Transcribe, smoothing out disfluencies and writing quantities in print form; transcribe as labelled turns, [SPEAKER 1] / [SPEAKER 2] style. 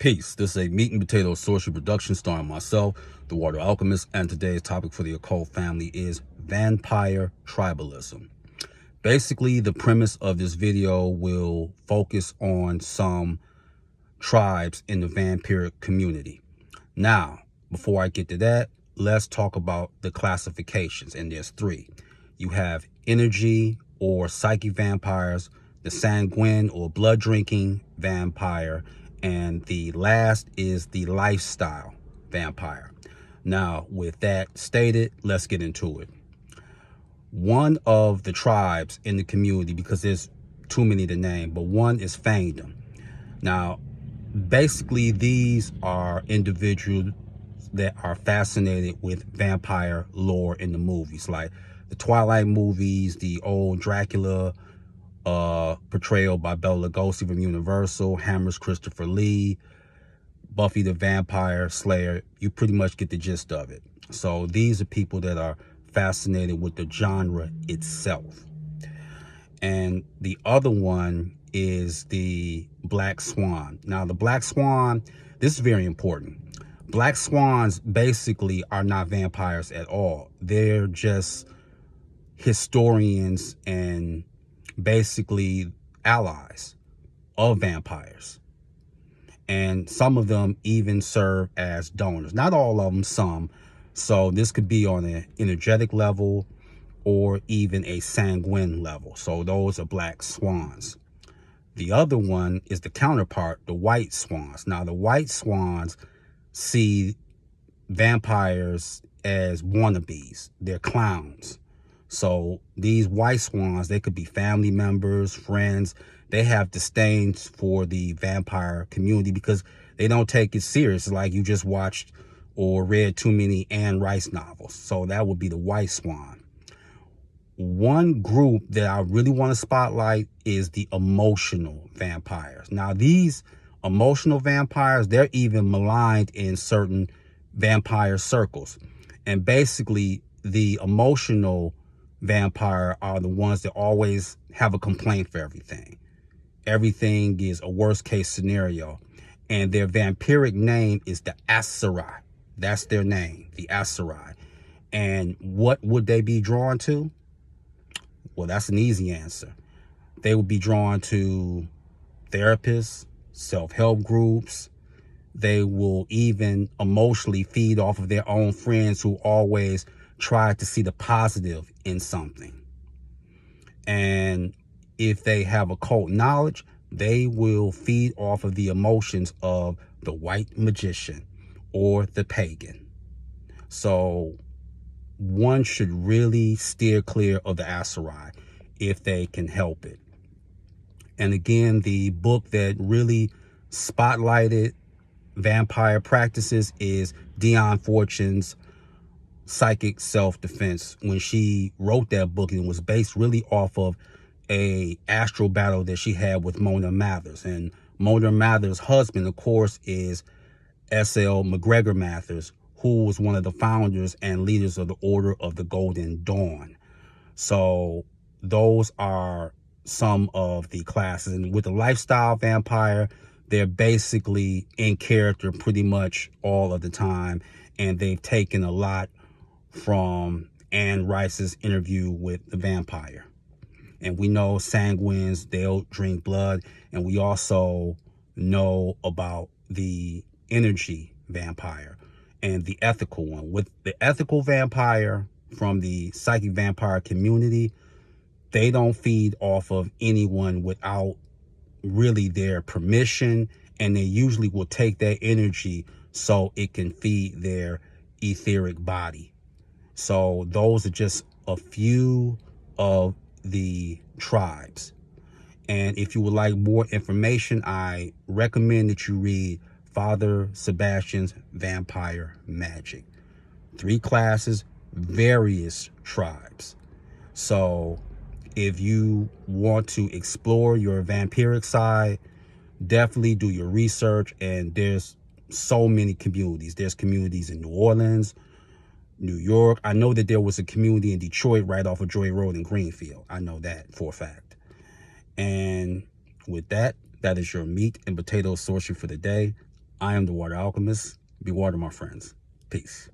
[SPEAKER 1] Peace. This is a meat and potato social production starring myself, the Water Alchemist, and today's topic for the occult family is vampire tribalism. Basically, the premise of this video will focus on some tribes in the vampiric community. Now, before I get to that, let's talk about the classifications, and there's three. You have energy or psychic vampires, the sanguine or blood-drinking vampire, and the last is the lifestyle vampire. Now, with that stated, let's get into it. One of the tribes in the community, because there's too many to name, but one is Fandom. Now, basically, these are individuals that are fascinated with vampire lore in the movies, like the Twilight movies, the old Dracula portrayal by Bela Lugosi from Universal, Hammer's Christopher Lee, Buffy the Vampire Slayer. You pretty much get the gist of it. So these are people that are fascinated with the genre itself. And the other one is the Black Swan. Now, the Black Swan, this is very important. Black Swans basically are not vampires at all. They're just historians and basically allies of vampires. And some of them even serve as donors. Not all of them, some. So this could be on an energetic level or even a sanguine level. So those are Black Swans. The other one is the counterpart, the White Swans. Now, the White Swans see vampires as wannabes. They're clowns. So these White Swans, they could be family members, friends. They have disdain for the vampire community because they don't take it serious. Like you just watched or read too many Anne Rice novels. So that would be the White Swan. One group that I really want to spotlight is the emotional vampires. Now, these emotional vampires, they're even maligned in certain vampire circles. And basically, the emotional vampire are the ones that always have a complaint for everything. Everything is a worst case scenario. And their vampiric name is the Asari. That's their name, the Asari. And what would they be drawn to? Well, that's an easy answer. They would be drawn to therapists, self-help groups. They will even emotionally feed off of their own friends who always try to see the positive in something. And if they have occult knowledge, they will feed off of the emotions of the white magician or the pagan. So one should really steer clear of the Asari if they can help it. And again, the book that really spotlighted vampire practices is Dion Fortune's Psychic Self-Defense. When she wrote that book, it was based really off of a astral battle that she had with Mona Mathers. And Mona Mathers' husband, of course, is S.L. McGregor Mathers, who was one of the founders and leaders of the Order of the Golden Dawn. So those are some of the classes. And with the lifestyle vampire, they're basically in character pretty much all of the time. And they've taken a lot from Anne Rice's interview with the vampire. And we know sanguines, they'll drink blood. And we also know about the energy vampire and the ethical one. With the ethical vampire from the psychic vampire community, they don't feed off of anyone without really their permission, and they usually will take that energy so it can feed their etheric body. So those are just a few of the tribes. And if you would like more information, I recommend that you read Father Sebastian's Vampire Magic. 3 classes, various tribes. So if you want to explore your vampiric side, definitely do your research. And there's so many communities. There's communities in New Orleans, New York. I know that there was a community in Detroit right off of Joy Road in Greenfield. I know that for a fact. And with that, that is your meat and potato sorcery for the day. I am the Water Alchemist. Be water, my friends. Peace.